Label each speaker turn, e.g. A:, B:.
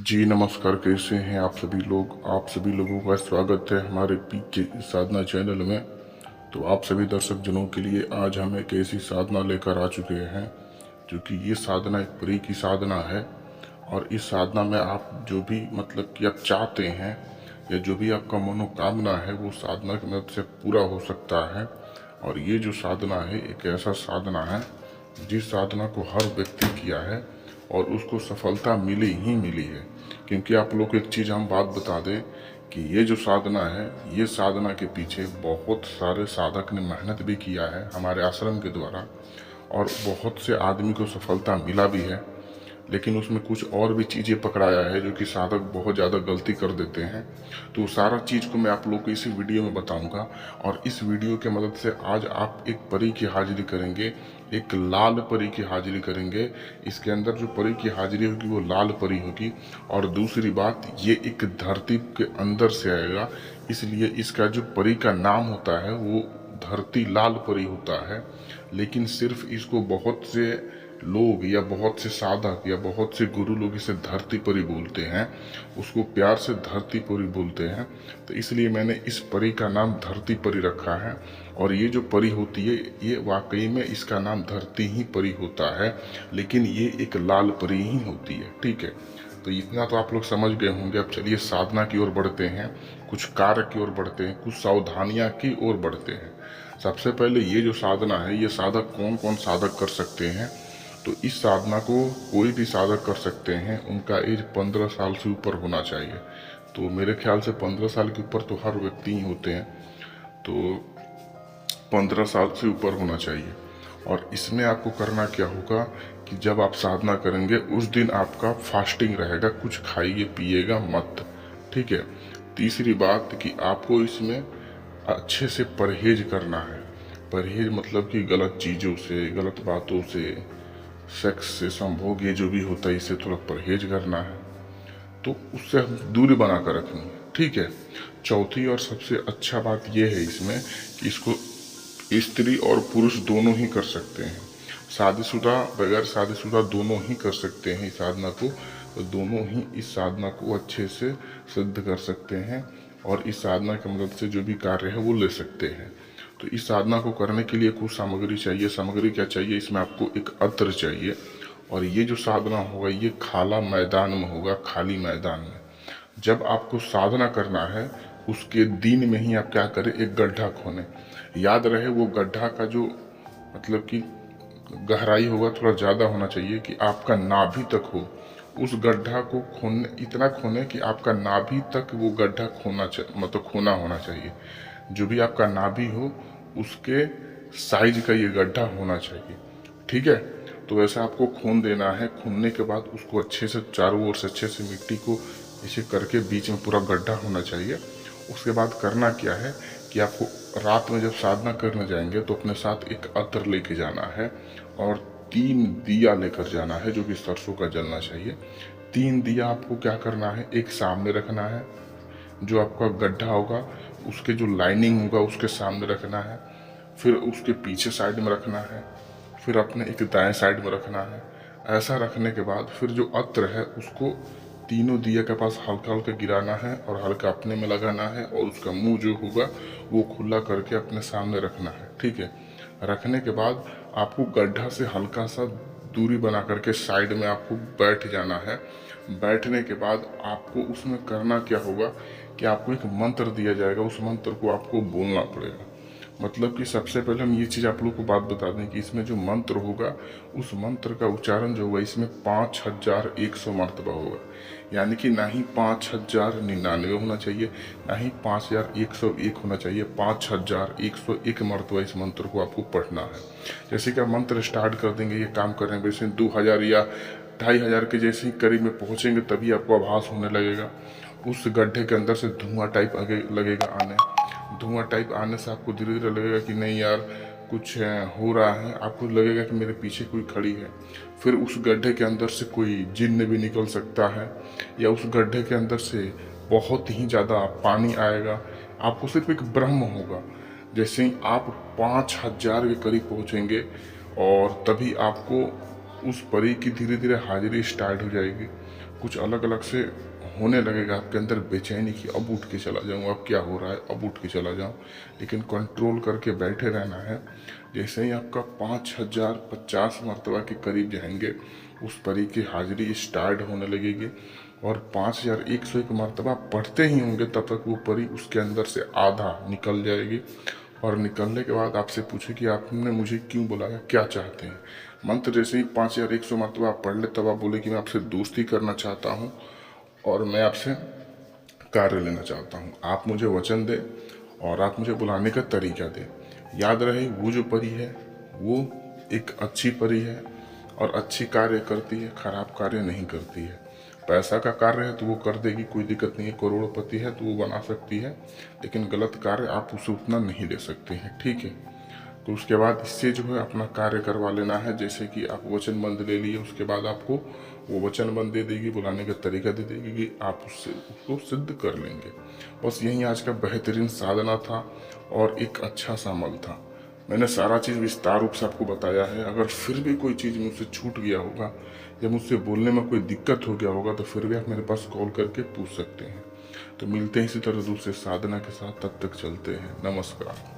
A: जी नमस्कार, कैसे हैं आप सभी लोग। आप सभी लोगों का स्वागत है हमारे पीके साधना चैनल में। तो आप सभी दर्शक जनों के लिए आज हम एक ऐसी साधना लेकर आ चुके हैं जो कि ये साधना एक परी की साधना है। और इस साधना में आप जो भी मतलब कि आप चाहते हैं या जो भी आपका मनोकामना है वो साधना की मदद से पूरा हो सकता है। और ये जो साधना है एक ऐसा साधना है जिस साधना को हर व्यक्ति किया है और उसको सफलता मिली ही मिली है। क्योंकि आप लोग को एक चीज़ हम बात बता दें कि ये जो साधना है, ये साधना के पीछे बहुत सारे साधक ने मेहनत भी किया है हमारे आश्रम के द्वारा, और बहुत से आदमी को सफलता मिला भी है। लेकिन उसमें कुछ और भी चीज़ें पकड़ाया है जो कि साधक बहुत ज़्यादा गलती कर देते हैं। तो सारा चीज़ को मैं आप लोगों को इसी वीडियो में बताऊंगा। और इस वीडियो के मदद से आज आप एक परी की हाजिरी करेंगे, एक लाल परी की हाजिरी करेंगे। इसके अंदर जो परी की हाजिरी होगी वो लाल परी होगी। और दूसरी बात, ये एक धरती के अंदर से आएगा, इसलिए इसका जो परी का नाम होता है वो धरती लाल परी होता है। लेकिन सिर्फ इसको बहुत से लोग या बहुत से साधक या बहुत से गुरु लोग इसे धरती परी बोलते हैं, उसको प्यार से धरती परी बोलते हैं। तो इसलिए मैंने इस परी का नाम धरती परी रखा है। और ये जो परी होती है ये वाकई में इसका नाम धरती ही परी होता है, लेकिन ये एक लाल परी ही होती है। ठीक है, तो इतना तो आप लोग समझ गए होंगे। अब चलिए साधना की ओर बढ़ते हैं, कुछ कार्य की ओर बढ़ते हैं, कुछ सावधानियां की ओर बढ़ते हैं। सबसे पहले ये जो साधना है ये साधक कौन कौन साधक कर सकते हैं। तो इस साधना को कोई भी साधक कर सकते हैं, उनका एज 15 साल से ऊपर होना चाहिए। तो मेरे ख्याल से 15 साल के ऊपर तो हर व्यक्ति ही होते हैं, तो 15 साल से ऊपर होना चाहिए। और इसमें आपको करना क्या होगा कि जब आप साधना करेंगे उस दिन आपका फास्टिंग रहेगा, कुछ खाइए पिएगा मत। ठीक है। तीसरी बात कि आपको इसमें अच्छे से परहेज करना है। परहेज मतलब कि गलत चीज़ों से, गलत बातों से, सेक्स से, संभोग, ये जो भी होता है इससे थोड़ा परहेज करना है। तो उससे हम दूरी बना कर रखनी है। ठीक है। चौथी और सबसे अच्छा बात यह है इसमें कि इसको स्त्री और पुरुष दोनों ही कर सकते हैं। शादीशुदा बगैर शादीशुदा दोनों ही कर सकते हैं इस साधना को। तो दोनों ही इस साधना को अच्छे से सिद्ध कर सकते हैं और इस साधना की मदद से जो भी कार्य है वो ले सकते हैं। तो इस साधना को करने के लिए कुछ सामग्री चाहिए। सामग्री क्या चाहिए, इसमें आपको एक अत्र चाहिए। और ये जो साधना होगा ये खाला मैदान में होगा, खाली मैदान में। जब आपको साधना करना है उसके दिन में ही आप क्या करें, एक गड्ढा खोने। याद रहे वो गड्ढा का जो मतलब कि गहराई होगा थोड़ा ज़्यादा होना चाहिए कि आपका नाभि तक हो। उस गड्ढा को खोने, इतना खोने कि आपका नाभि तक वो गड्ढा खोना मतलब खोना होना चाहिए। जो भी आपका नाभि हो उसके साइज का ये गड्ढा होना चाहिए। ठीक है। तो वैसे आपको खून देना है। खूनने के बाद उसको अच्छे से चारों ओर से अच्छे से मिट्टी को ऐसे करके बीच में पूरा गड्ढा होना चाहिए। उसके बाद करना क्या है कि आपको रात में जब साधना करने जाएंगे तो अपने साथ एक अत्र लेके जाना है और 3 दिया लेकर जाना है जो कि सरसों का जलना चाहिए। 3 दिया आपको क्या करना है, एक सामने रखना है, जो आपका गड्ढा होगा उसके जो लाइनिंग होगा उसके सामने रखना है, फिर उसके पीछे साइड में रखना है, फिर अपने एक दाएं साइड में रखना है। ऐसा रखने के बाद फिर जो अत्र है उसको तीनों दिया के पास हल्का हल्का गिराना है और हल्का अपने में लगाना है और उसका मुंह जो होगा वो खुला करके अपने सामने रखना है। ठीक है। रखने के बाद आपको गड्ढा से हल्का सा दूरी बना करके साइड में आपको बैठ जाना है। बैठने के बाद आपको उसमें करना क्या होगा कि आपको एक मंत्र दिया जाएगा, उस मंत्र को आपको बोलना पड़ेगा। मतलब कि सबसे पहले हम ये चीज़ आप लोग को बात बता दें कि इसमें जो मंत्र होगा उस मंत्र का उच्चारण जो होगा इसमें 5100 मर्तबा होगा। यानी कि ना ही 5099 होना चाहिए, ना ही 5101 होना चाहिए, 5101 मर्तबा इस मंत्र को आपको पढ़ना है। जैसे कि आप मंत्र स्टार्ट कर देंगे, ये काम करेंगे, वैसे 2000 या 2500 के जैसे ही करीब में पहुँचेंगे तभी आपको आभास होने लगेगा। उस गड्ढे के अंदर से धुआं टाइप आगे लगेगा आने। धुआं टाइप आने से आपको धीरे धीरे लगेगा कि नहीं यार कुछ हो रहा है। आपको लगेगा कि मेरे पीछे कोई खड़ी है। फिर उस गड्ढे के अंदर से कोई जिन्न भी निकल सकता है या उस गड्ढे के अंदर से बहुत ही ज़्यादा पानी आएगा। आपको सिर्फ एक ब्रह्म होगा। जैसे ही आप 5000 के करीब पहुँचेंगे और तभी आपको उस परी की धीरे धीरे हाजिरी स्टार्ट हो जाएगी। कुछ अलग अलग से होने लगेगा आपके अंदर बेचैनी की, अब उठ के चला जाऊँ, अब क्या हो रहा है, अब उठ के चला जाऊँ। लेकिन कंट्रोल करके बैठे रहना है। जैसे ही आपका 5050 मरतबा के करीब जाएंगे, उस परी की हाजिरी स्टार्ट होने लगेगी और 5101 मरतबा पढ़ते ही होंगे तब तक वो परी उसके अंदर से आधा निकल जाएगी। और निकलने के बाद आपसे पूछे कि आपने मुझे क्यों बुलाया, क्या चाहते हैं। मंत्र जैसे ही 5100 मरतबा आप पढ़ ले तब आप बोले कि मैं आपसे दोस्ती करना चाहता हूँ और मैं आपसे कार्य लेना चाहता हूँ। आप मुझे वचन दें और आप मुझे बुलाने का तरीका दें। याद रहे वो जो परी है वो एक अच्छी परी है और अच्छी कार्य करती है, खराब कार्य नहीं करती है। पैसा का कार्य है तो वो कर देगी, कोई दिक्कत नहीं है। करोड़पति है तो वो बना सकती है, लेकिन गलत कार्य आप उसे उतना नहीं ले सकते हैं, ठीक है। तो उसके बाद इससे जो है अपना कार्य करवा लेना है। जैसे कि आप वचन बंद ले लिए, उसके बाद आपको वो वचन बंद दे देगी, बुलाने का तरीका दे देगी कि आप उससे उसको सिद्ध कर लेंगे। बस यही आज का बेहतरीन साधना था और एक अच्छा सा अमल था। मैंने सारा चीज़ विस्तार रूप से आपको बताया है। अगर फिर भी कोई चीज़ मुझसे छूट गया होगा या मुझसे बोलने में कोई दिक्कत हो गया होगा तो फिर भी आप मेरे पास कॉल करके पूछ सकते हैं। तो मिलते हैं इसी तरह दूसरे साधना के साथ, तब तक चलते हैं। नमस्कार।